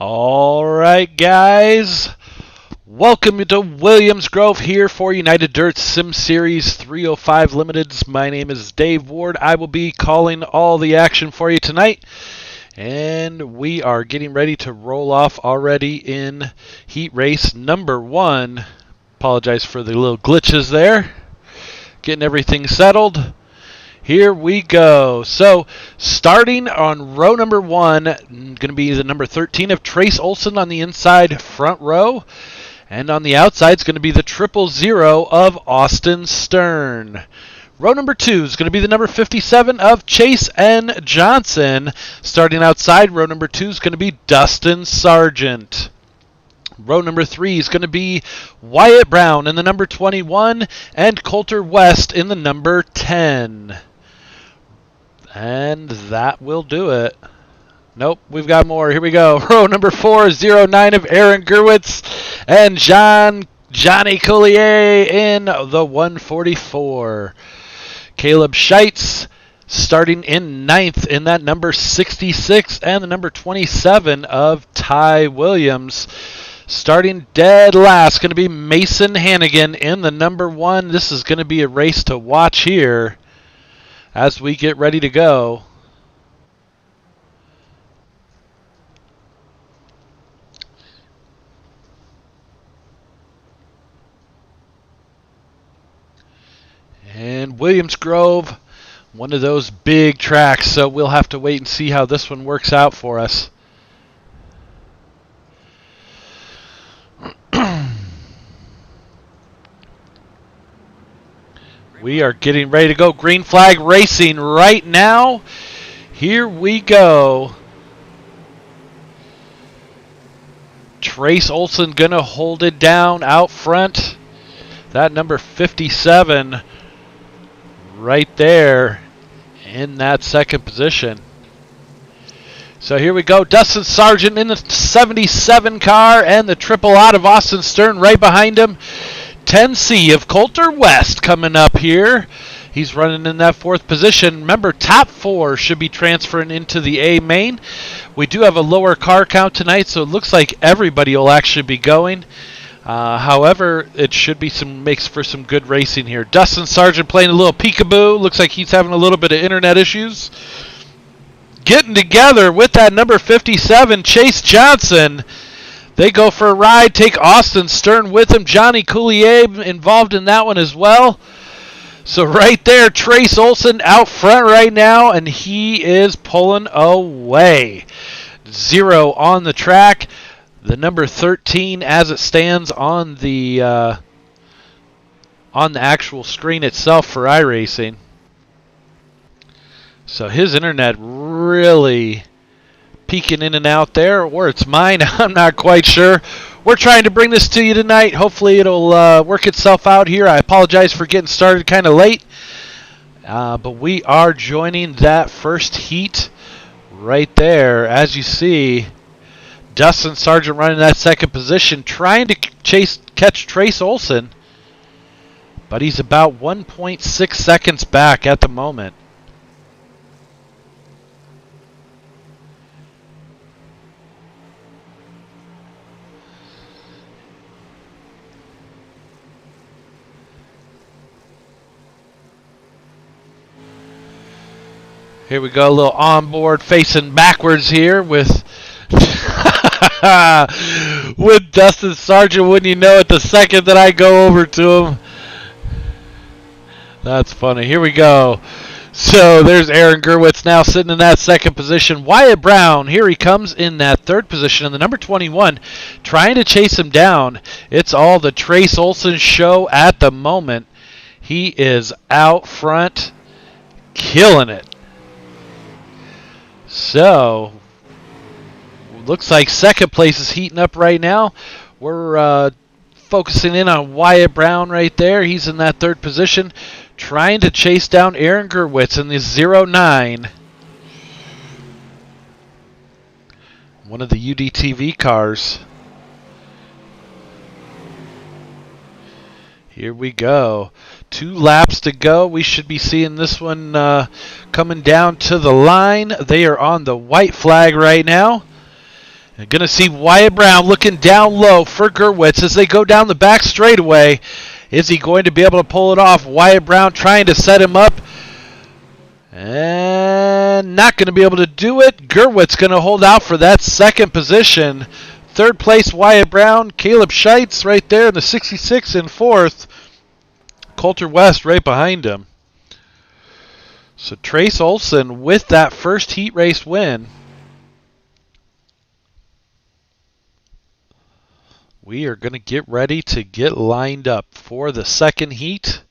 All right, guys. Welcome to Williams Grove here for United Dirt Sim Series 305 Limiteds. My name is Dave Ward. I will be calling all the action for you tonight. And we are getting ready to roll off already in heat race number 1. Apologize for the little glitches there. Getting everything settled. Here we go. So, starting on row number 1, going to be the number 13 of Trace Olson on the inside front row. And on the outside is going to be the 000 of Austin Stern. Row number 2 is going to be the number 57 of Chase N. Johnson. Starting outside, row number 2 is going to be Dustin Sargent. Row number 3 is going to be Wyatt Brown in the number 21 and Coulter West in the number 10. And that will do it. Nope, we've got more. Here we go. Row number 4, 09 of Aaron Gerwitz and Johnny Coulier in the 144. Caleb Scheitz starting in 9th in that number 66 and the number 27 of Ty Williams. Starting dead last, going to be Mason Hannigan in the number 1. This is going to be a race to watch here as we get ready to go. And Williams Grove, one of those big tracks, so we'll have to wait and see how this one works out for us. We are getting ready to go. Green flag racing right now. Here we go. Trace Olson going to hold it down out front. That number 57 right there in that second position. So here we go. Dustin Sargent in the 77 car and the triple out of Austin Stern right behind him. 10C of Coulter West coming up here. He's running in that 4th position. Remember, top 4 should be transferring into the A main. We do have a lower car count tonight, so it looks like everybody will actually be going. However, it should be makes for some good racing here. Dustin Sargent playing a little peekaboo. Looks like he's having a little bit of internet issues. Getting together with that number 57, Chase Johnson. They go for a ride, take Austin Stern with him. Johnny Coulier involved in that one as well. So right there, Trace Olson out front right now, and he is pulling away. 0 on the track. The number 13 as it stands on the actual screen itself for iRacing. So his internet really peeking in and out there, or it's mine. I'm not quite sure. We're trying to bring this to you tonight. Hopefully it'll work itself out here. I apologize for getting started kind of late. But we are joining that first heat right there. As you see, Dustin Sargent running that second position, trying to catch Trace Olson. But he's about 1.6 seconds back at the moment. Here we go, a little onboard facing backwards here with with Dustin Sargent. Wouldn't you know it, the second that I go over to him. That's funny. Here we go. So there's Aaron Gerwitz now sitting in that second position. Wyatt Brown, here he comes in that 3rd position. And the number 21, trying to chase him down. It's all the Trace Olson show at the moment. He is out front, killing it. So, looks like second place is heating up right now. We're focusing in on Wyatt Brown right there. He's in that 3rd position, trying to chase down Aaron Gerwitz in the 09. One of the UDTV cars. Here we go. 2 laps to go. We should be seeing this one coming down to the line. They are on the white flag right now. Going to see Wyatt Brown looking down low for Gerwitz as they go down the back straightaway. Is he going to be able to pull it off? Wyatt Brown trying to set him up. And not going to be able to do it. Gerwitz going to hold out for that second position. Third place, Wyatt Brown. Caleb Scheitz right there in the 66 in fourth. Coulter West right behind him. So Trace Olson with that first heat race win. We are going to get ready to get lined up for the second heat.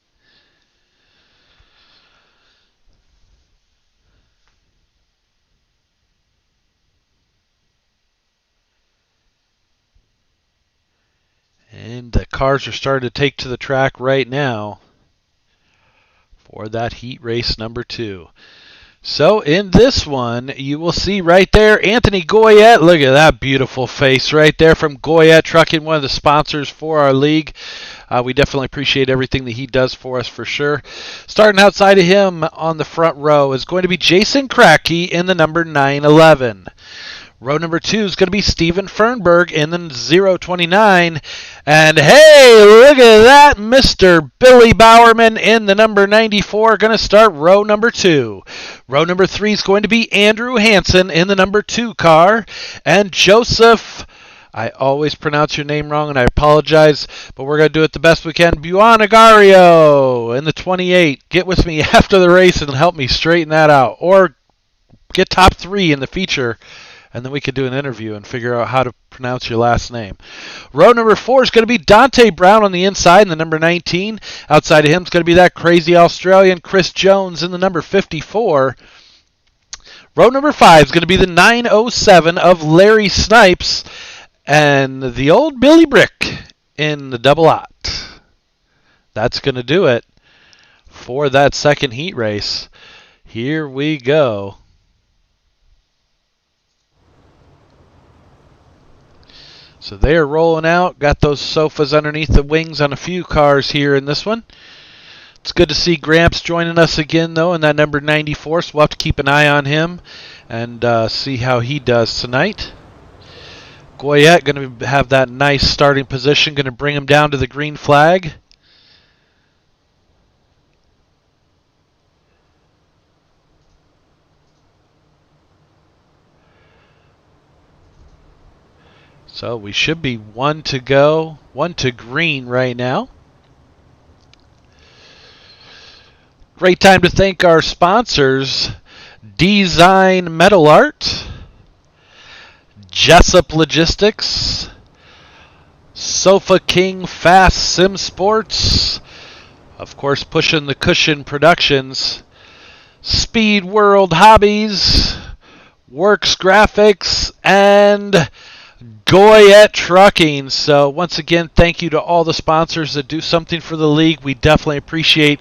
And the cars are starting to take to the track right now for that heat race number 2. So in this one, you will see right there Anthony Goyette. Look at that beautiful face right there from Goyette Trucking, one of the sponsors for our league. We definitely appreciate everything that he does for us for sure. Starting outside of him on the front row is going to be Jason Kracky in the number 911. Row number 2 is going to be Steven Fernberg in the 029. And hey, look at that, Mr. Billy Bowerman in the number 94, going to start row number 2. Row number 3 is going to be Andrew Hansen in the number 2 car. And Joseph, I always pronounce your name wrong and I apologize, but we're going to do it the best we can. Buonagario in the 28. Get with me after the race and help me straighten that out. Or get top 3 in the feature, and then we could do an interview and figure out how to pronounce your last name. Row number 4 is going to be Dante Brown on the inside in the number 19. Outside of him is going to be that crazy Australian Chris Jones in the number 54. Row number 5 is going to be the 907 of Larry Snipes and the old Billy Brick in the double aught. That's going to do it for that second heat race. Here we go. So they are rolling out. Got those sofas underneath the wings on a few cars here in this one. It's good to see Gramps joining us again, though, in that number 94. So we'll have to keep an eye on him and see how he does tonight. Goyette going to have that nice starting position. Going to bring him down to the green flag. So we should be 1 to go, 1 to green right now. Great time to thank our sponsors, Design Metal Art, Jessup Logistics, Sofa King Fast Sim Sports, of course pushing the cushion productions, Speed World Hobbies, Works Graphics, and Goyette Trucking. So once again, thank you to all the sponsors that do something for the league. We definitely appreciate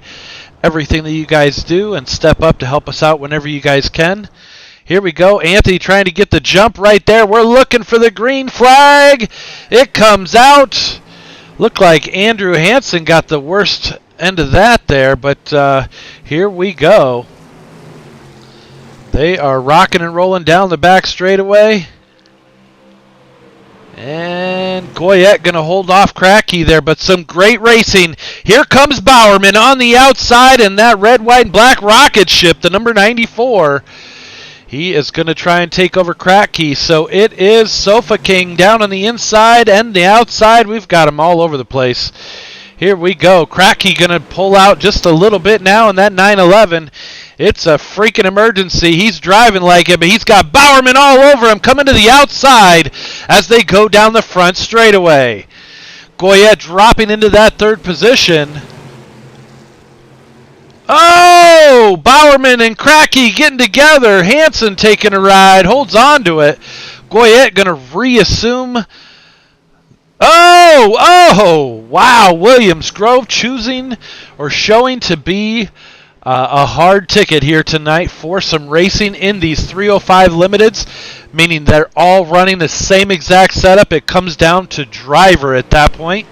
everything that you guys do and step up to help us out whenever you guys can. Here we go. Anthony trying to get the jump right there. We're looking for the green flag. It comes out. Looked like Andrew Hansen got the worst end of that there, but here we go. They are rocking and rolling down the back straightaway. And Goyette going to hold off Kracky there, but some great racing. Here comes Bowerman on the outside, and that red, white, and black rocket ship, the number 94. He is going to try and take over Kracky. So it is Sofa King down on the inside and the outside. We've got them all over the place. Here we go. Kracky going to pull out just a little bit now in that 911. It's a freaking emergency. He's driving like it, but he's got Bowerman all over him coming to the outside as they go down the front straightaway. Goyette dropping into that third position. Oh! Bowerman and Kracky getting together. Hansen taking a ride. Holds on to it. Goyette going to reassume. Oh! Wow. Williams Grove choosing or showing to be a hard ticket here tonight for some racing in these 305 limiteds, meaning they're all running the same exact setup. It comes down to driver at that point.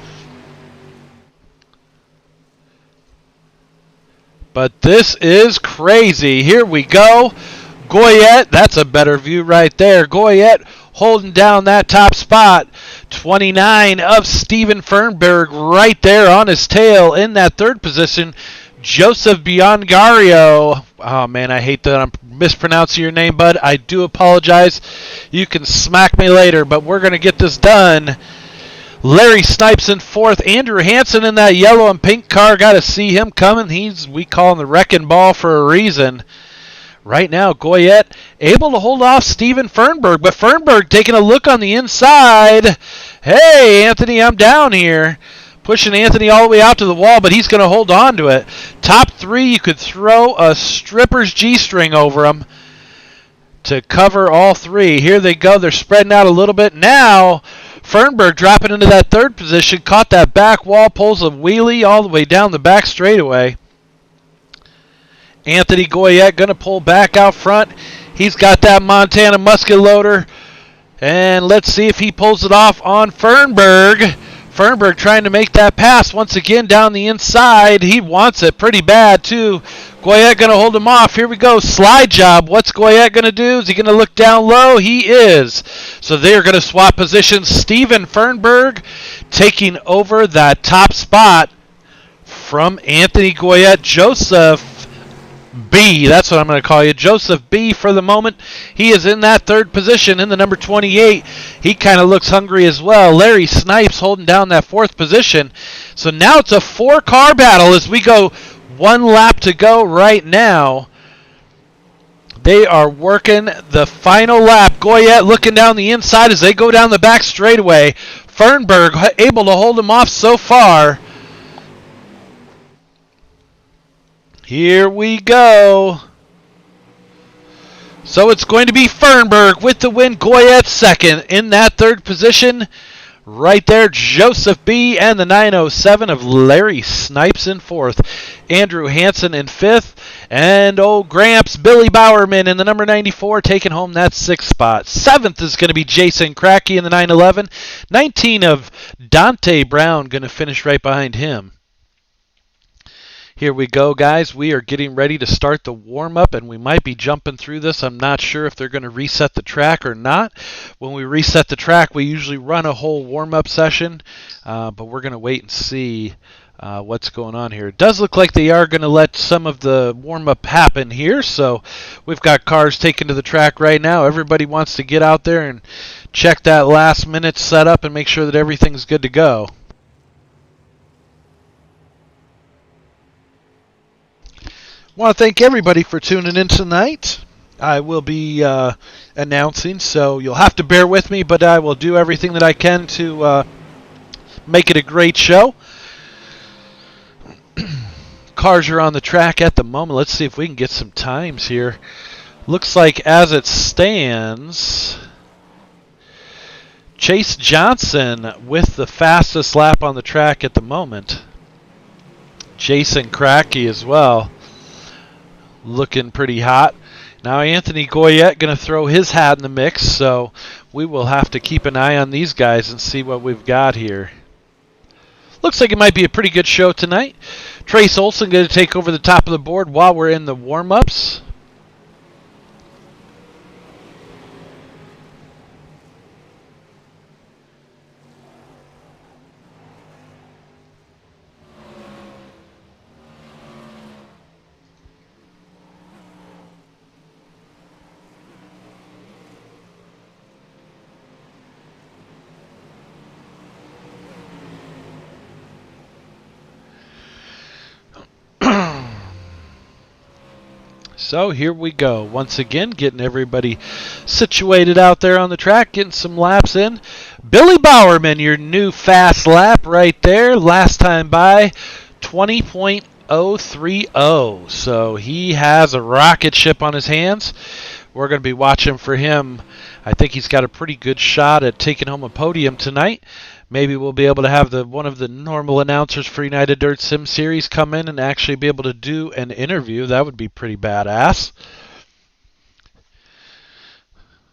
But this is crazy. Here we go. Goyette, that's a better view right there. Goyette holding down that top spot. 29 of Steven Fernberg right there on his tail. In that third position, Joseph Biongario. Oh, man, I hate that I'm mispronouncing your name, bud. I do apologize. You can smack me later, but we're going to get this done. Larry Snipes in fourth. Andrew Hansen in that yellow and pink car. Got to see him coming. We call him the wrecking ball for a reason. Right now, Goyette able to hold off Steven Fernberg, but Fernberg taking a look on the inside. Hey, Anthony, I'm down here. Pushing Anthony all the way out to the wall, but he's going to hold on to it. Top three, you could throw a stripper's G-string over them to cover all three. Here they go. They're spreading out a little bit. Now, Fernberg dropping into that third position, caught that back wall, pulls a wheelie all the way down the back straightaway. Anthony Goyette going to pull back out front. He's got that Montana musket loader. And let's see if he pulls it off on Fernberg. Fernberg trying to make that pass once again down the inside. He wants it pretty bad, too. Goyette going to hold him off. Here we go. Slide job. What's Goyette going to do? Is he going to look down low? He is. So they're going to swap positions. Steven Fernberg taking over that top spot from Anthony Goyette. Joseph B, that's what I'm going to call you. Joseph B for the moment. He is in that third position in the number 28. He kind of looks hungry as well. Larry Snipes holding down that fourth position. So now it's a four-car battle as we go one lap to go right now. They are working the final lap. Goyette looking down the inside as they go down the back straightaway. Fernberg able to hold him off so far. Here we go. So it's going to be Fernberg with the win. Goyette second in that third position. Right there, Joseph B. and the 907 of Larry Snipes in fourth. Andrew Hansen in fifth. And old Gramps, Billy Bowerman in the number 94 taking home that sixth spot. Seventh is going to be Jason Cracky in the 911. 19 of Dante Brown going to finish right behind him. Here we go, guys. We are getting ready to start the warm-up, and we might be jumping through this. I'm not sure if they're going to reset the track or not. When we reset the track, we usually run a whole warm-up session, but we're going to wait and see what's going on here. It does look like they are going to let some of the warm-up happen here, so we've got cars taken to the track right now. Everybody wants to get out there and check that last-minute setup and make sure that everything's good to go. I want to thank everybody for tuning in tonight. I will be announcing, so you'll have to bear with me, but I will do everything that I can to make it a great show. Cars are on the track at the moment. Let's see if we can get some times here. Looks like as it stands, Chase Johnson with the fastest lap on the track at the moment. Jason Cracky as well. Looking pretty hot. Now Anthony Goyette going to throw his hat in the mix, so we will have to keep an eye on these guys and see what we've got here. Looks like it might be a pretty good show tonight. Trace Olson going to take over the top of the board while we're in the warm-ups. So here we go. Once again, getting everybody situated out there on the track, getting some laps in. Billy Bowerman, your new fast lap right there. Last time by 20.030. So he has a rocket ship on his hands. We're going to be watching for him. I think he's got a pretty good shot at taking home a podium tonight. Maybe we'll be able to have one of the normal announcers for United Dirt Sim Series come in and actually be able to do an interview. That would be pretty badass.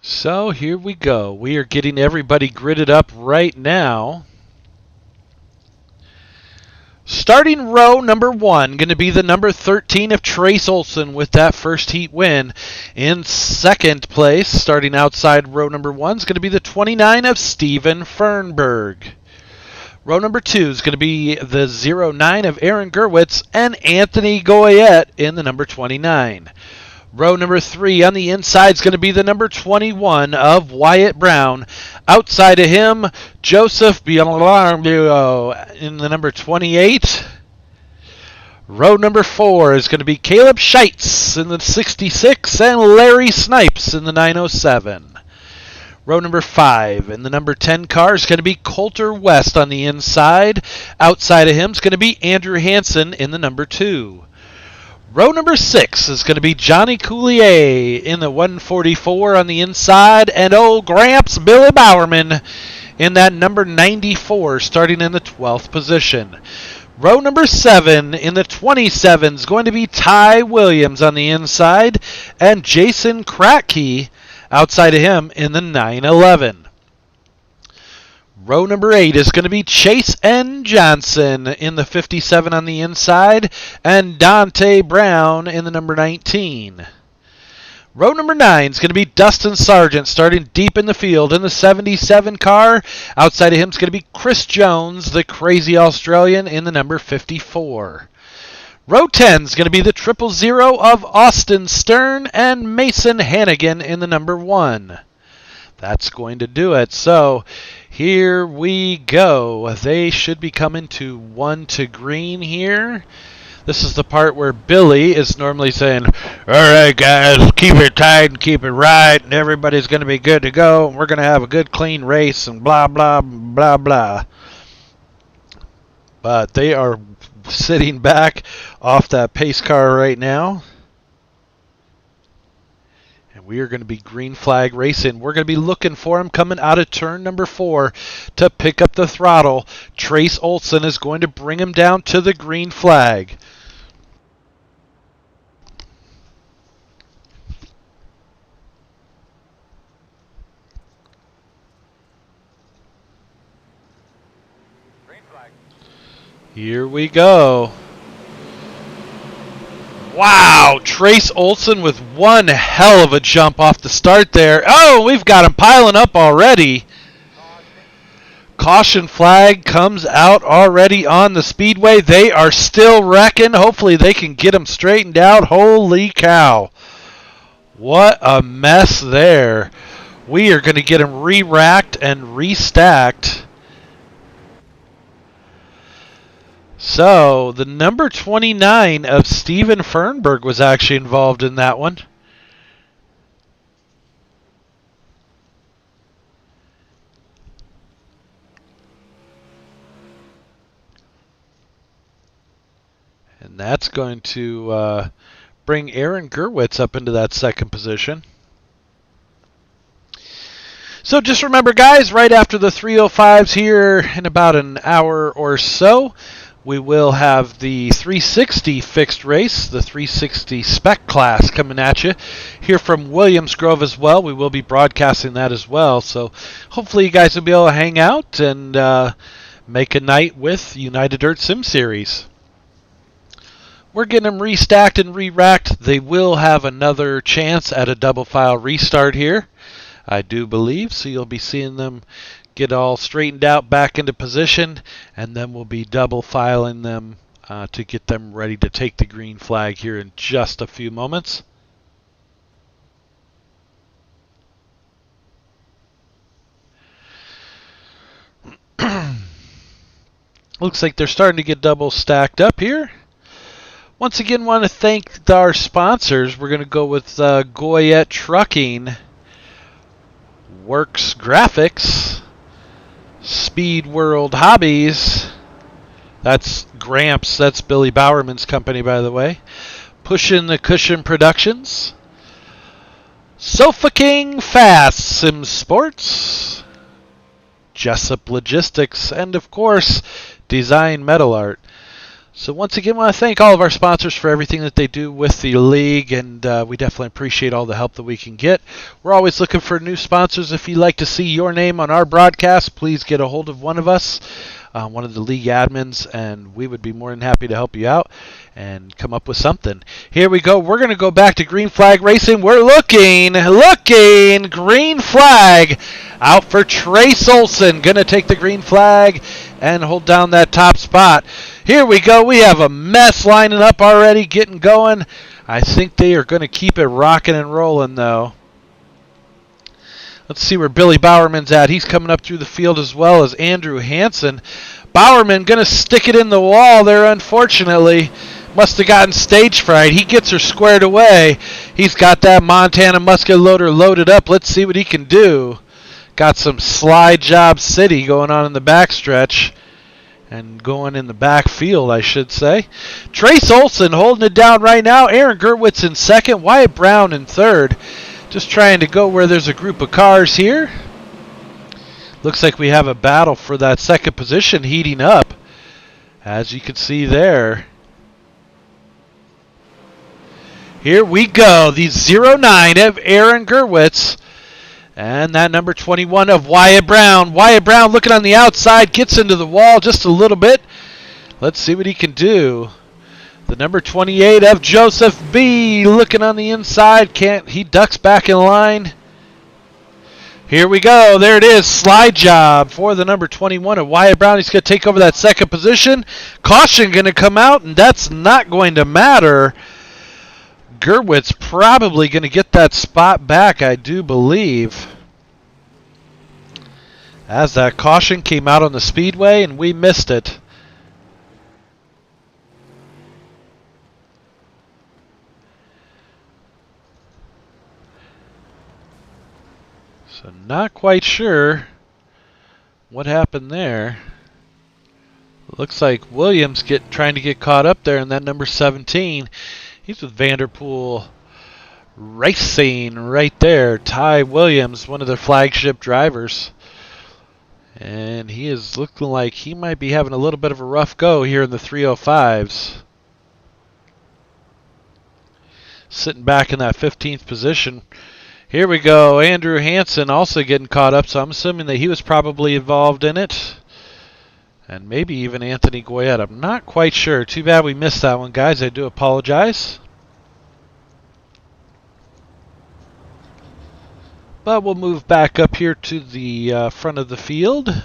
So here we go. We are getting everybody gridded up right now. Starting row number 1, going to be the number 13 of Trace Olson with that first heat win. In second place, starting outside row number 1, is going to be the 29 of Steven Fernberg. Row number 2 is going to be the 09 of Aaron Gerwitz and Anthony Goyette in the number 29. Row number 3 on the inside is going to be the number 21 of Wyatt Brown. Outside of him, Joseph Bialarmio in the number 28. Row number 4 is going to be Caleb Scheitz in the 66 and Larry Snipes in the 907. Row number 5 in the number 10 car is going to be Coulter West on the inside. Outside of him is going to be Andrew Hansen in the number 2. Row number 6 is going to be Johnny Coulier in the 144 on the inside, and old Gramps Billy Bowerman in that number 94, starting in the 12th position. Row number 7 in the 27 is going to be Ty Williams on the inside, and Jason Kratke outside of him in the 911. Row number 8 is going to be Chase N. Johnson in the 57 on the inside, and Dante Brown in the number 19. Row number 9 is going to be Dustin Sargent starting deep in the field in the 77 car. Outside of him is going to be Chris Jones, the crazy Australian, in the number 54. Row 10 is going to be the 000 of Austin Stern and Mason Hannigan in the number 1. That's going to do it. So here we go. They should be coming to 1 to green here. This is the part where Billy is normally saying, all right, guys, keep it tight and keep it right, and everybody's going to be good to go, and we're going to have a good, clean race, and blah, blah, blah, blah. But they are sitting back off that pace car right now. We are going to be green flag racing. We're going to be looking for him coming out of turn number 4 to pick up the throttle. Trace Olson is going to bring him down to the green flag. Green flag. Here we go. Wow, Trace Olson with one hell of a jump off the start there. Oh, we've got him piling up already. Caution flag comes out already on the speedway. They are still wrecking. Hopefully they can get him straightened out. Holy cow. What a mess there. We are going to get him re-racked and restacked. So, the number 29 of Steven Fernberg was actually involved in that one. And that's going to bring Aaron Gerwitz up into that second position. So just remember, guys, right after the 305s here in about an hour or so, we will have the 360 fixed race, the 360 spec class coming at you here from Williams Grove as well. We will be broadcasting that as well. So hopefully you guys will be able to hang out and make a night with United Dirt Sim Series. We're getting them restacked and re-racked. They will have another chance at a double file restart here, I do believe. So you'll be seeing them get all straightened out back into position, and then we'll be double filing them to get them ready to take the green flag here in just a few moments. Looks like they're starting to get double stacked up here. Once again, want to thank our sponsors. We're going to go with Goyette Trucking, Works Graphics, Speed World Hobbies. That's Gramps. That's Billy Bowerman's company, by the way. Pushin' the Cushion Productions. Sofa King Fast Sim Sports. Jessup Logistics. And, of course, Design Metal Art. So once again, I want to thank all of our sponsors for everything that they do with the league, and we definitely appreciate all the help that we can get. We're always looking for new sponsors. If you'd like to see your name on our broadcast, please get a hold of one of us. one of the league admins, and we would be more than happy to help you out and come up with something. Here we go. We're going to go back to green flag racing. We're looking, green flag out for Trace Olson. Going to take the green flag and hold down that top spot. Here we go. We have a mess lining up already, getting going. I think they are going to keep it rocking and rolling, though. Let's see where Billy Bowerman's at. He's coming up through the field as well as Andrew Hansen. Bowerman going to stick it in the wall there, unfortunately. Must have gotten stage fright. He gets her squared away. He's got that Montana musket loader loaded up. Let's see what he can do. Got some slide job city going on in the backstretch. And going in the backfield, I should say. Trace Olson holding it down right now. Aaron Gerwitz in second. Wyatt Brown in third. Just trying to go where there's a group of cars here. Looks like we have a battle for that second position heating up, as you can see there. Here we go. The 09 of Aaron Gerwitz. And that number 21 of Wyatt Brown. Wyatt Brown looking on the outside. Gets into the wall just a little bit. Let's see what he can do. The number 28 of Joseph B. looking on the inside. He ducks back in line. Here we go. There it is. Slide job for the number 21 of Wyatt Brown. He's going to take over that second position. Caution going to come out, and that's not going to matter. Gerwitz probably going to get that spot back, I do believe. As that caution came out on the Speedway, and we missed it. So not quite sure what happened there. Looks like Williams trying to get caught up there in that number 17. He's with Vanderpool Racing right there. Ty Williams, one of their flagship drivers. And he is looking like he might be having a little bit of a rough go here in the 305s. Sitting back in that 15th position. Here we go. Andrew Hansen also getting caught up, so I'm assuming that he was probably involved in it. And maybe even Anthony Goyette. I'm not quite sure. Too bad we missed that one, guys. I do apologize. But we'll move back up here to the front of the field.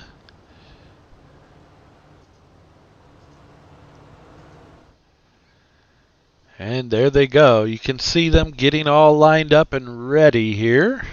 And there they go. You can see them getting all lined up and ready here.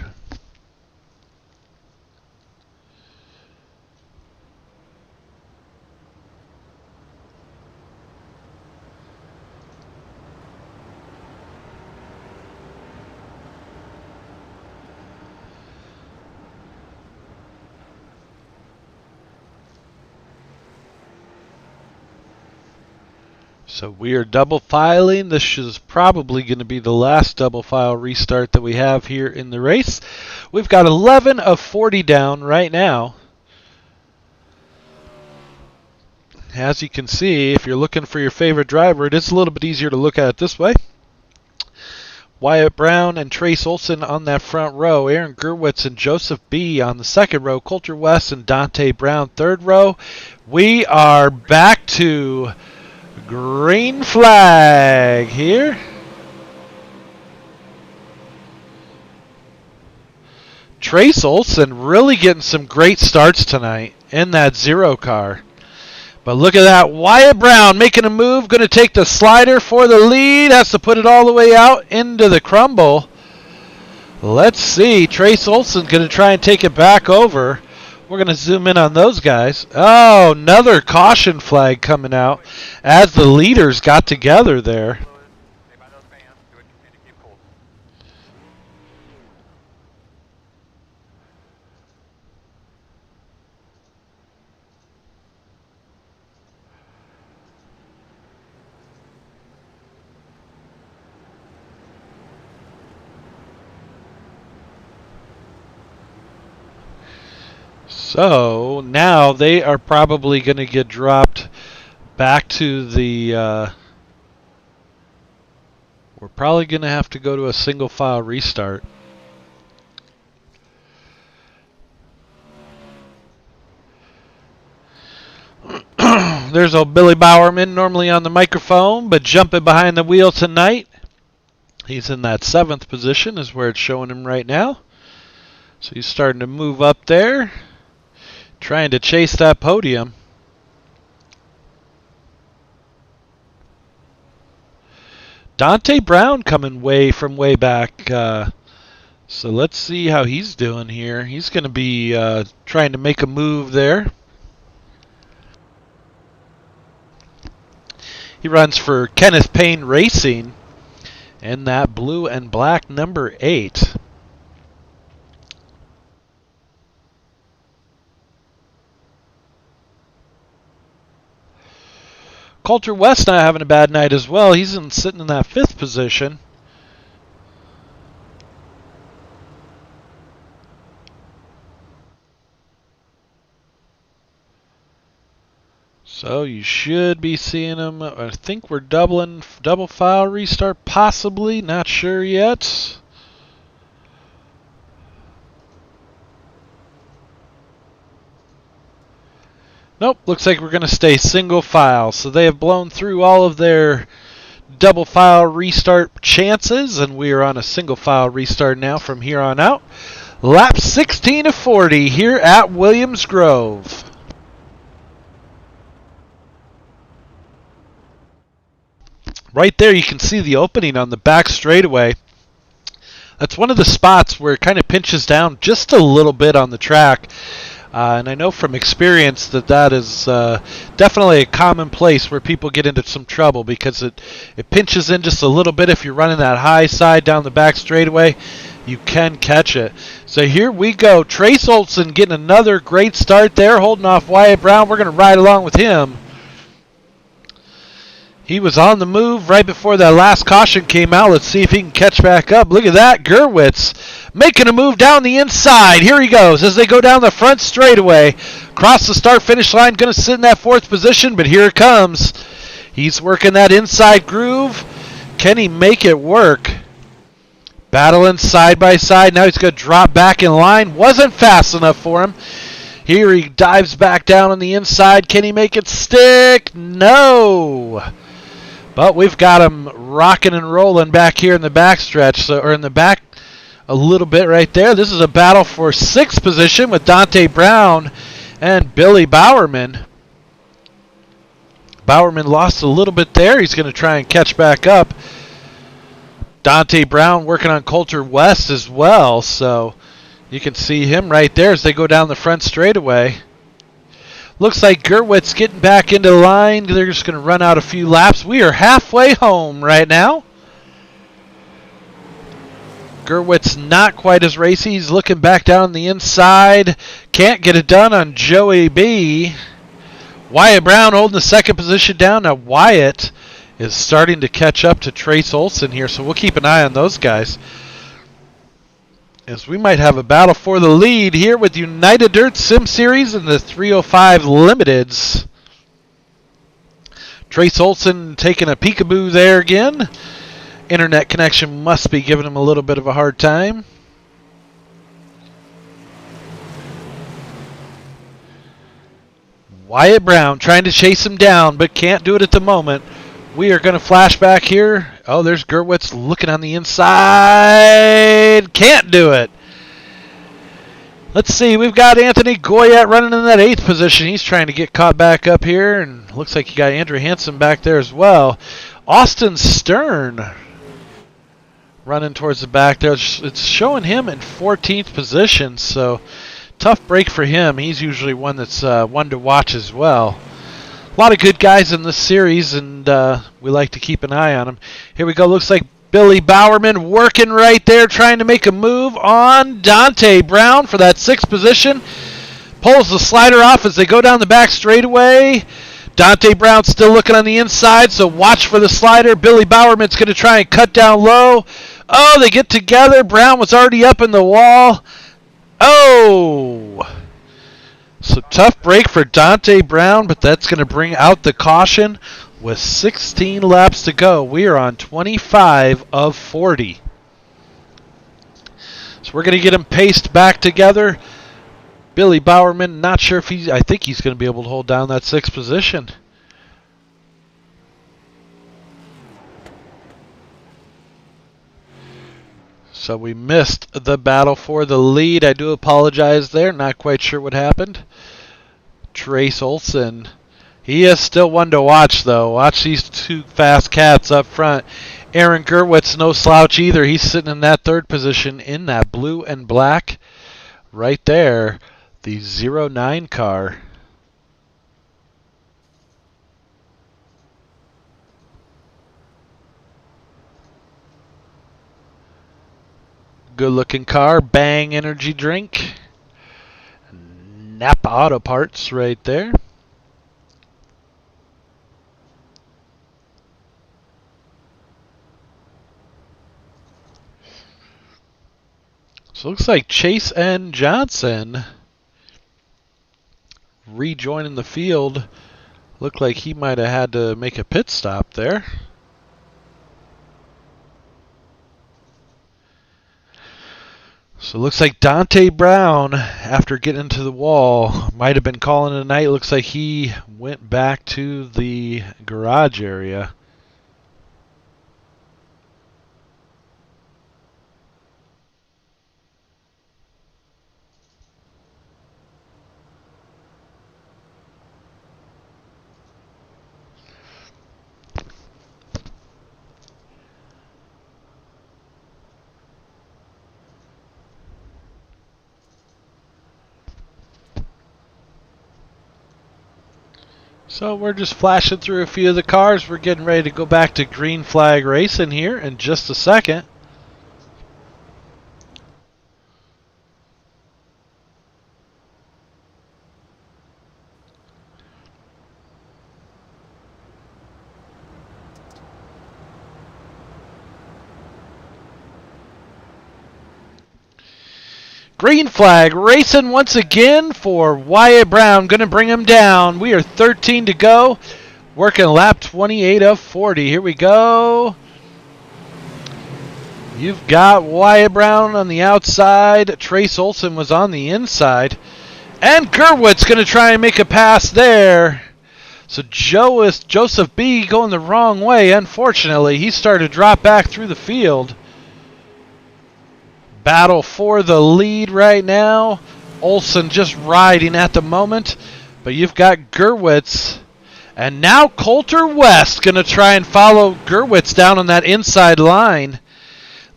So we are double filing. This is probably going to be the last double file restart that we have here in the race. We've got 11 of 40 down right now. As you can see, if you're looking for your favorite driver, it is a little bit easier to look at it this way. Wyatt Brown and Trace Olson on that front row. Aaron Gerwitz and Joseph B. on the second row. Coulter West and Dante Brown third row. We are back to green flag here. Trace Olson really getting some great starts tonight in that 0 car. But look at that. Wyatt Brown making a move. Going to take the slider for the lead. Has to put it all the way out into the crumble. Let's see. Trace Olson's going to try and take it back over. We're going to zoom in on those guys. Oh, another caution flag coming out as the leaders got together there. So now they are probably going to get dropped back to the... we're probably going to have to go to a single file restart. There's old Billy Bowerman, normally on the microphone, but jumping behind the wheel tonight. He's in that 7th position is where it's showing him right now. So he's starting to move up there, trying to chase that podium. Dante Brown coming way back. So let's see how he's doing here. He's going to be trying to make a move there. He runs for Kenneth Payne Racing in that blue and black number 8. Coulter West not having a bad night as well. He's sitting in that 5th position. So you should be seeing him. I think we're double file restart, possibly. Not sure yet. Nope, looks like we're going to stay single file. So they have blown through all of their double file restart chances, and we are on a single file restart now from here on out. Lap 16 of 40 here at Williams Grove. Right there you can see the opening on the back straightaway. That's one of the spots where it kind of pinches down just a little bit on the track. And I know from experience that is definitely a common place where people get into some trouble because it pinches in just a little bit. If you're running that high side down the back straightaway, you can catch it. So here we go. Trace Olson getting another great start there, holding off Wyatt Brown. We're going to ride along with him. He was on the move right before that last caution came out. Let's see if he can catch back up. Look at that. Gerwitz making a move down the inside. Here he goes as they go down the front straightaway. Cross the start-finish line. Going to sit in that 4th position, but here it comes. He's working that inside groove. Can he make it work? Battling side by side. Now he's going to drop back in line. Wasn't fast enough for him. Here he dives back down on the inside. Can he make it stick? No. But we've got him rocking and rolling back here in the backstretch, or in the back a little bit right there. This is a battle for 6th position with Dante Brown and Billy Bowerman. Bowerman lost a little bit there. He's going to try and catch back up. Dante Brown working on Coulter West as well, so you can see him right there as they go down the front straightaway. Looks like Gerwitz getting back into line. They're just going to run out a few laps. We are halfway home right now. Gerwitz not quite as racy. He's looking back down the inside. Can't get it done on Joey B. Wyatt Brown holding the 2nd position down. Now Wyatt is starting to catch up to Trace Olson here, so we'll keep an eye on those guys, as we might have a battle for the lead here with United Dirt Sim Series and the 305 Limiteds. Trace Olson taking a peekaboo there again. Internet connection must be giving him a little bit of a hard time. Wyatt Brown trying to chase him down, but can't do it at the moment. We are going to flash back here. Oh, there's Gerwitz looking on the inside. Can't do it. Let's see. We've got Anthony Goyette running in that 8th position. He's trying to get caught back up here. And looks like you got Andrew Hansen back there as well. Austin Stern running towards the back there. It's showing him in 14th position. So tough break for him. He's usually one that's one to watch as well. A lot of good guys in this series, and we like to keep an eye on them. Here we go. Looks like Billy Bowerman working right there, trying to make a move on Dante Brown for that 6th position. Pulls the slider off as they go down the back straightaway. Dante Brown still looking on the inside, so watch for the slider. Billy Bowerman's going to try and cut down low. Oh, they get together. Brown was already up in the wall. Oh! So tough break for Dante Brown, but that's going to bring out the caution with 16 laps to go. We are on 25 of 40. So we're going to get him paced back together. Billy Bowerman, not sure if I think he's going to be able to hold down that 6th position. So we missed the battle for the lead. I do apologize there. Not quite sure what happened. Trace Olson. He is still one to watch, though. Watch these two fast cats up front. Aaron Gerwitz, no slouch either. He's sitting in that third position in that blue and black right there. The 09 car. Good looking car. Bang energy drink. Napa Auto Parts right there. So it looks like Chase and Johnson rejoining the field. Looked like he might have had to make a pit stop there. So it looks like Dante Brown, after getting into the wall, might have been calling it a night. Looks like he went back to the garage area. So we're just flashing through a few of the cars. We're getting ready to go back to green flag racing here in just a second. Green flag racing once again for Wyatt Brown. Going to bring him down. We are 13 to go. Working lap 28 of 40. Here we go. You've got Wyatt Brown on the outside. Trace Olson was on the inside. And Gerwitz going to try and make a pass there. So Joseph B. going the wrong way. Unfortunately, he started to drop back through the field. Battle for the lead right now. Olson just riding at the moment. But you've got Gerwitz. And now Coulter West going to try and follow Gerwitz down on that inside line.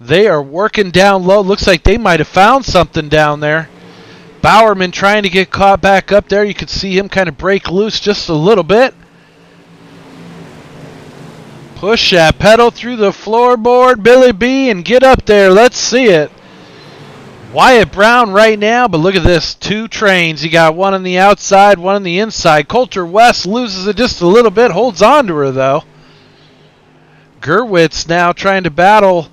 They are working down low. Looks like they might have found something down there. Bowerman trying to get caught back up there. You could see him kind of break loose just a little bit. Push that pedal through the floorboard, Billy B, and get up there. Let's see it. Wyatt Brown right now, but look at this. Two trains. You got one on the outside, one on the inside. Coulter West loses it just a little bit, holds on to her, though. Gerwitz now trying to battle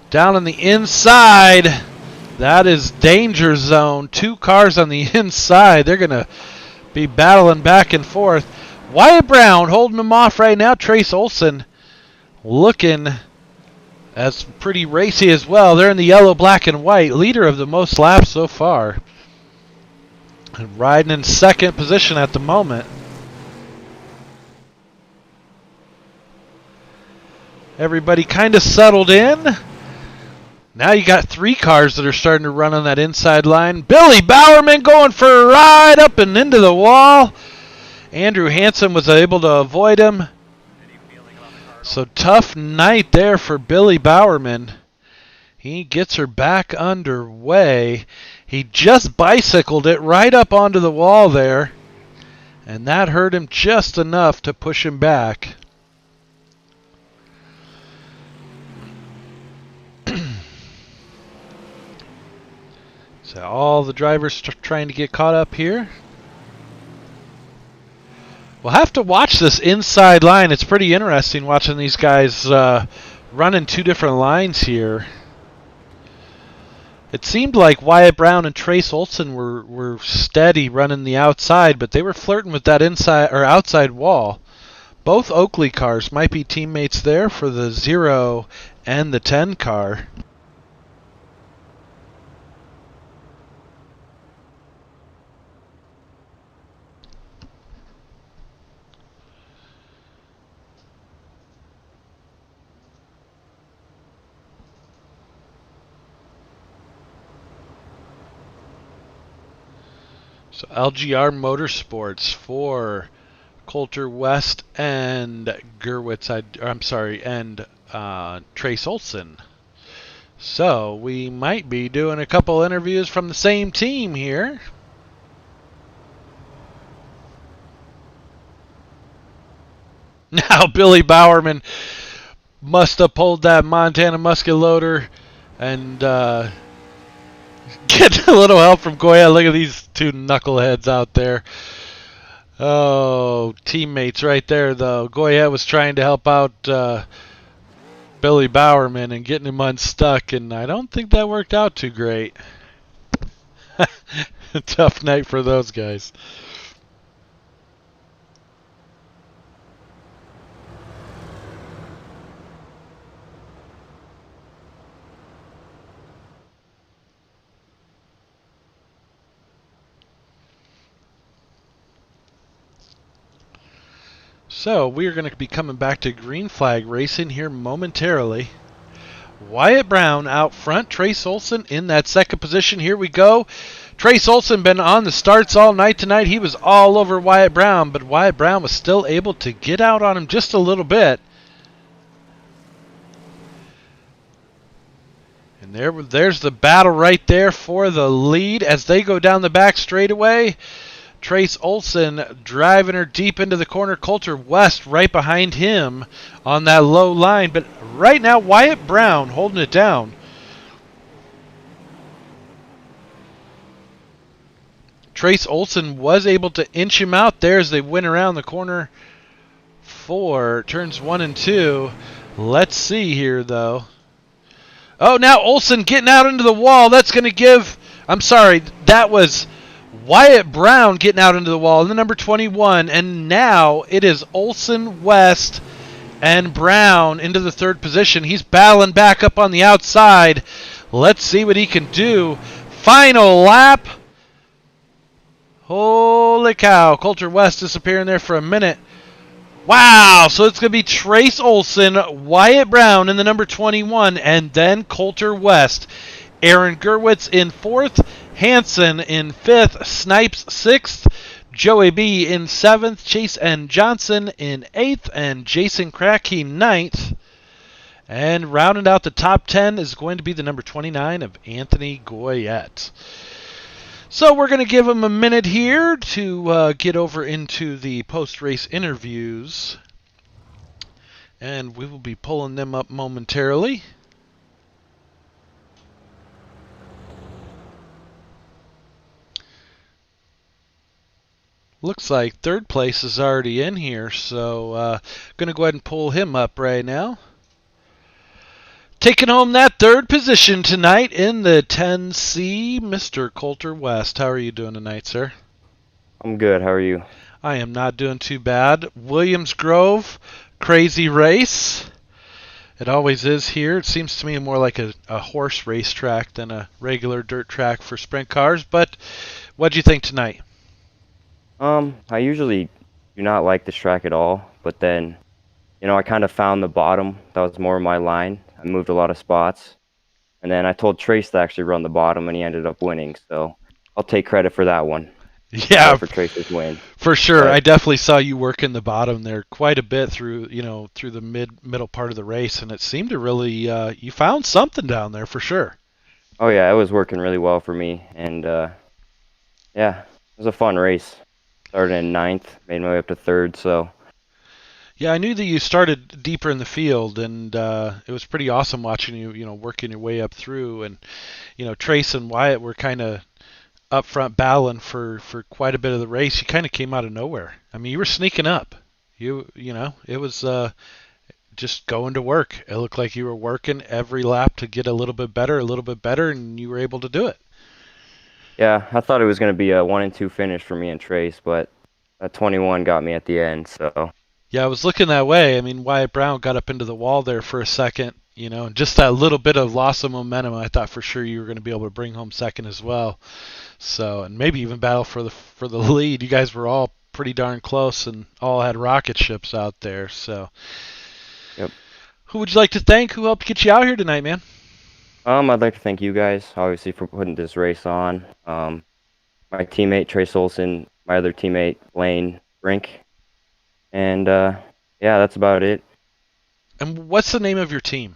down on the inside. That is danger zone. Two cars on the inside. They're going to be battling back and forth. Wyatt Brown holding them off right now. Trace Olson looking as pretty racy as well. They're in the yellow, black, and white. Leader of the most laps so far. And riding in second position at the moment. Everybody kind of settled in. Now you got three cars that are starting to run on that inside line. Billy Bowerman going for a ride up and into the wall. Andrew Hansen was able to avoid him. So tough night there for Billy Bowerman. He gets her back underway. He just bicycled it right up onto the wall there. And that hurt him just enough to push him back. So all the drivers trying to get caught up here. We'll have to watch this inside line. It's pretty interesting watching these guys running two different lines here. It seemed like Wyatt Brown and Trace Olson were steady running the outside, but they were flirting with that inside or outside wall. Both Oakley cars might be teammates there for the 0 and the 10 car. So LGR Motorsports for Coulter West and Trace Olson. So we might be doing a couple interviews from the same team here. Now Billy Bowerman must have pulled that Montana musket loader and get a little help from Goya. Look at these two knuckleheads out there. Oh, teammates right there, though. Goya was trying to help out Billy Bowerman and getting him unstuck, and I don't think that worked out too great. Tough night for those guys. So we are going to be coming back to green flag racing here momentarily. Wyatt Brown out front, Trace Olson in that second position. Here we go. Trace Olson been on the starts all night tonight. He was all over Wyatt Brown, but Wyatt Brown was still able to get out on him just a little bit. And there's the battle right there for the lead as they go down the back straightaway. Trace Olson driving her deep into the corner. Coulter West right behind him on that low line. But right now, Wyatt Brown holding it down. Trace Olson was able to inch him out there as they went around the corner for turns 1 and 2. Let's see here, though. Oh, now Olson getting out into the wall. That's going to give... I'm sorry, that was... Wyatt Brown getting out into the wall in the number 21, and now it is Olson, West, and Brown into the third position. He's battling back up on the outside. Let's see what he can do. Final lap. Holy cow. Coulter West disappearing there for a minute. Wow, so it's going to be Trace Olson, Wyatt Brown in the number 21, and then Coulter West. Aaron Gerwitz in fourth, Hansen in fifth, Snipes sixth, Joey B in seventh, Chase N. Johnson in eighth, and Jason Kracky ninth. And rounding out the top 10 is going to be the number 29 of Anthony Goyette. So we're going to give him a minute here to get over into the post-race interviews. And we will be pulling them up momentarily. Looks like third place is already in here, so going to go ahead and pull him up right now. Taking home that third position tonight in the 10C, Mr. Coulter West. How are you doing tonight, sir? I'm good. How are you? I am not doing too bad. Williams Grove, crazy race. It always is here. It seems to me more like a horse racetrack than a regular dirt track for sprint cars. But what'd you think tonight? I usually do not like this track at all, but then, I kind of found the bottom. That was more my line. I moved a lot of spots, and then I told Trace to actually run the bottom, and he ended up winning. So I'll take credit for that one. Yeah, for Trace's win. For sure. But I definitely saw you work in the bottom there quite a bit through the middle part of the race, and it seemed to really you found something down there for sure. Oh yeah, it was working really well for me, and yeah, it was a fun race. Started in 9th, made my way up to 3rd, so. Yeah, I knew that you started deeper in the field, and it was pretty awesome watching you, working your way up through. And, Trace and Wyatt were kind of up front battling for quite a bit of the race. You kind of came out of nowhere. I mean, you were sneaking up. It was just going to work. It looked like you were working every lap to get a little bit better, and you were able to do it. Yeah, I thought it was going to be a 1 and 2 finish for me and Trace, but that 21 got me at the end, so. Yeah, I was looking that way. I mean, Wyatt Brown got up into the wall there for a second, and just that little bit of loss of momentum, I thought for sure you were going to be able to bring home second as well. So, and maybe even battle for the lead. You guys were all pretty darn close and all had rocket ships out there. So, yep. Who would you like to thank? Who helped get you out here tonight, man? I'd like to thank you guys, obviously, for putting this race on. my teammate Trace Olson, my other teammate Lane Brink, and yeah, that's about it. And what's the name of your team?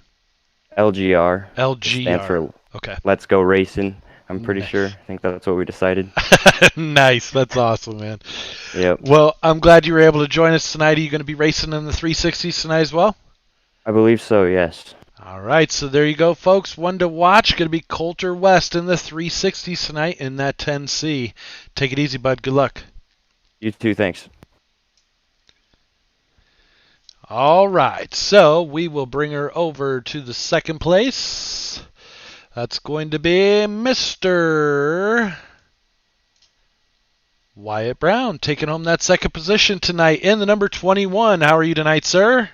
LGR. It stands LGR. for Okay. Let's Go Racing. I'm pretty sure. Nice. I think that's what we decided. Nice. That's awesome, man. Yep. Well, I'm glad you were able to join us tonight. Are you going to be racing in the 360s tonight as well? I believe so, yes. All right, so there you go, folks. One to watch. Going to be Coulter West in the 360s tonight in that 10C. Take it easy, bud. Good luck. You too, thanks. All right, so we will bring her over to the second place. That's going to be Mr. Wyatt Brown taking home that second position tonight in the number 21. How are you tonight, sir?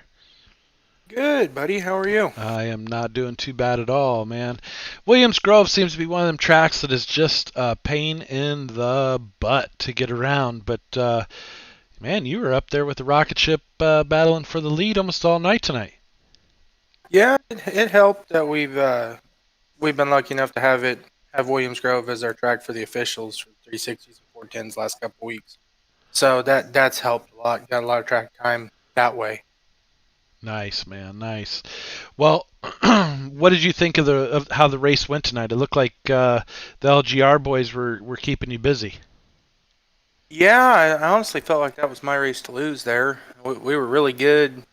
Good, buddy. How are you? I am not doing too bad at all, man. Williams Grove seems to be one of them tracks that is just a pain in the butt to get around. But, man, you were up there with the rocket ship battling for the lead almost all night tonight. Yeah, it helped that we've been lucky enough to have Williams Grove as our track for the officials for 360s and 410s last couple weeks. So that's helped a lot. Got a lot of track time that way. Nice, man. Nice. Well, what did you think of how the race went tonight? It looked like the LGR boys were keeping you busy. Yeah, I honestly felt like that was my race to lose there. We were really good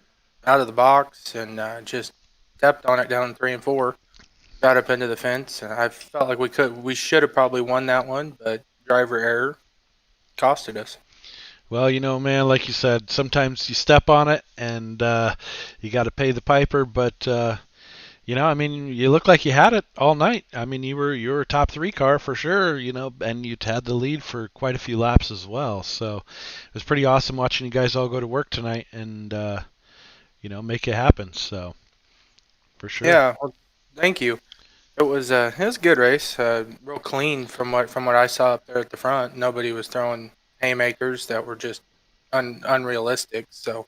out of the box and just stepped on it down in 3 and 4. Got up into the fence, and I felt like we should have probably won that one, but driver error costed us. Well, man, like you said, sometimes you step on it and you got to pay the piper. But I mean, you look like you had it all night. I mean, you were a top three car for sure. And you'd had the lead for quite a few laps as well. So it was pretty awesome watching you guys all go to work tonight and make it happen. So for sure. Yeah, well, thank you. It was a good race, real clean from what I saw up there at the front. Nobody was throwing haymakers that were just unrealistic. So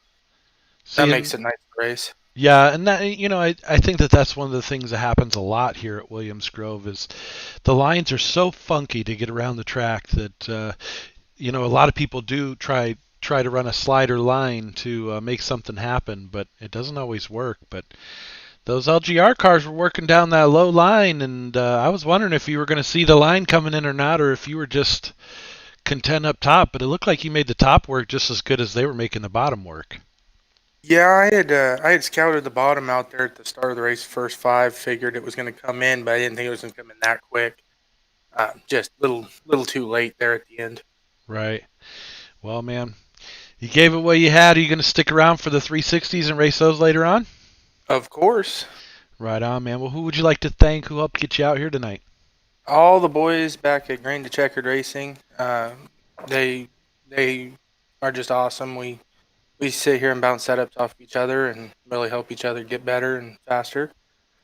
that See, makes and it nice to race. yeah, and that I think that's one of the things that happens a lot here at Williams Grove is the lines are so funky to get around the track that a lot of people do try to run a slider line to make something happen, but it doesn't always work. But those LGR cars were working down that low line, and I was wondering if you were going to see the line coming in or not, or if you were just content up top. But it looked like you made the top work just as good as they were making the bottom work. Yeah, I had scouted the bottom out there at the start of the race, first five. Figured it was going to come in, but I didn't think it was going to come in that quick. Just little too late there at the end. Right. Well, man, you gave it what you had. Are you going to stick around for the 360s and race those later on? Of course, Right on, man. Well, who would you like to thank who helped get you out here tonight? all the boys back at Grain to Checkered Racing, they they are just awesome. We sit here and bounce setups off each other and really help each other get better and faster.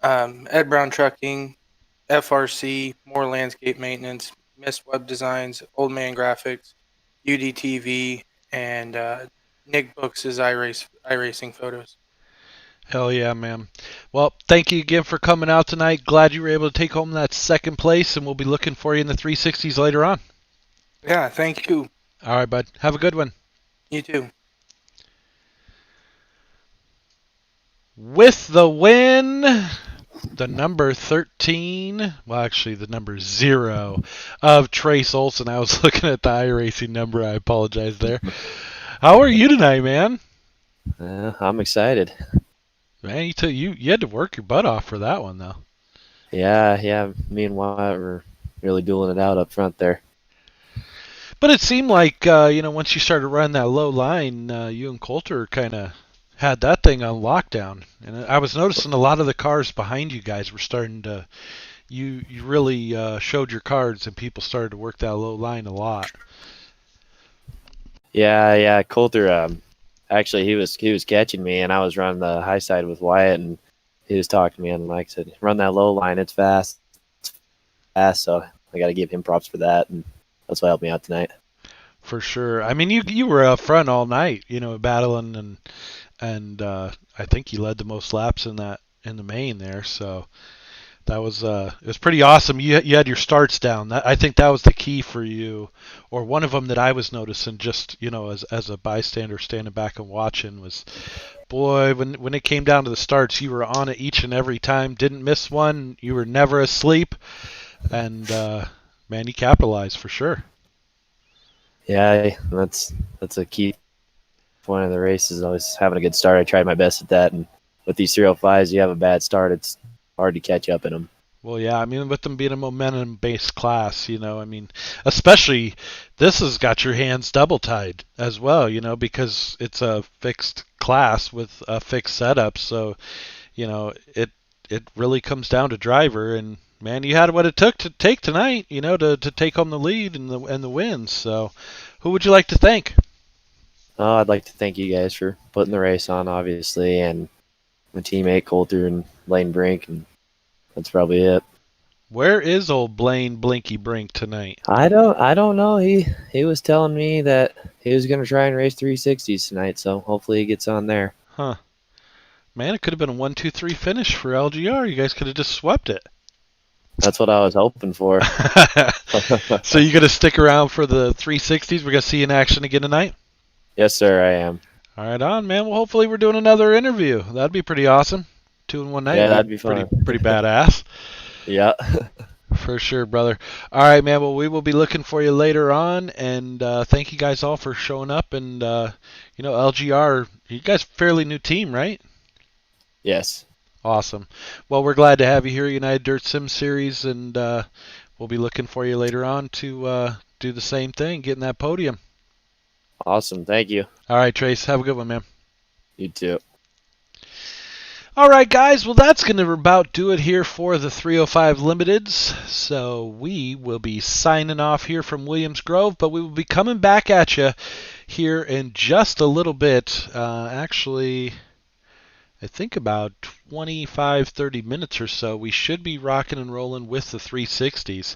Ed Brown Trucking, FRC, More Landscape Maintenance, Mist Web Designs, Old Man Graphics, UDTV, and Nick Books' iRacing photos. Hell yeah, man. Well, thank you again for coming out tonight. Glad you were able to take home that second place, and we'll be looking for you in the 360s later on. Yeah, thank you. All right, bud. Have a good one. You too. With the win, the number 13, well, actually, the number 0 of Trace Olson. I was looking at the iRacing number. I apologize there. How are you tonight, man? I'm excited. Man, you had to work your butt off for that one, though. Yeah. Me and Wyatt were really dueling it out up front there. But it seemed like, once you started running that low line, you and Coulter kind of had that thing on lockdown. And I was noticing a lot of the cars behind you guys were starting to, you really showed your cards and people started to work that low line a lot. Yeah. Coulter, actually, he was catching me, and I was running the high side with Wyatt, and he was talking to me, and like I said, run that low line. It's fast. So I got to give him props for that, and that's what helped me out tonight. For sure. I mean, you were up front all night, battling and I think you led the most laps in the main there. So, That was it was pretty awesome. You had your starts down. I think that was the key for you, or one of them that I was noticing. Just as a bystander standing back and watching was, boy, when it came down to the starts, you were on it each and every time. Didn't miss one. You were never asleep, and man, you capitalized for sure. Yeah, that's a key point of the race is always having a good start. I tried my best at that, and with these 305s, you have a bad start, it's hard to catch up in them. Well, yeah, I mean, with them being a momentum-based class, I mean, especially this has got your hands double tied as well, because it's a fixed class with a fixed setup. So, it really comes down to driver, and man, you had what it took to take tonight, to take home the lead and the win. So, who would you like to thank? Oh, I'd like to thank you guys for putting the race on, obviously, and my teammate Coulter and Lane Brink, and that's probably it. Where is old Blaine Blinky Brink tonight? I don't know. He was telling me that he was going to try and race 360s tonight, so hopefully he gets on there. Huh. Man, it could have been a 1-2-3 finish for LGR. You guys could have just swept it. That's what I was hoping for. So you going to stick around for the 360s? We're going to see you in action again tonight? Yes, sir, I am. All right, on, man. Well, hopefully we're doing another interview. That'd be pretty awesome. 2 in one night. Yeah, that'd be fun. Pretty badass. Yeah. For sure, brother. All right, man. Well, we will be looking for you later on, and thank you guys all for showing up. And LGR, you guys fairly new team, right? Yes. Awesome. Well, we're glad to have you here, United Dirt Sim Series, and we'll be looking for you later on to do the same thing, get in that podium. Awesome. Thank you. All right, Trace. Have a good one, man. You too. All right, guys. Well, that's going to about do it here for the 305 Limiteds. So we will be signing off here from Williams Grove, but we will be coming back at you here in just a little bit. Actually, I think about 25, 30 minutes or so. We should be rocking and rolling with the 360s.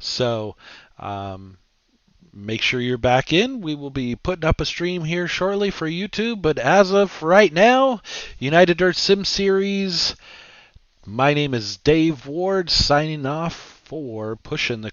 So make sure you're back in. We will be putting up a stream here shortly for YouTube. But as of right now, United Dirt Sim Series, my name is Dave Ward, signing off for Pushing the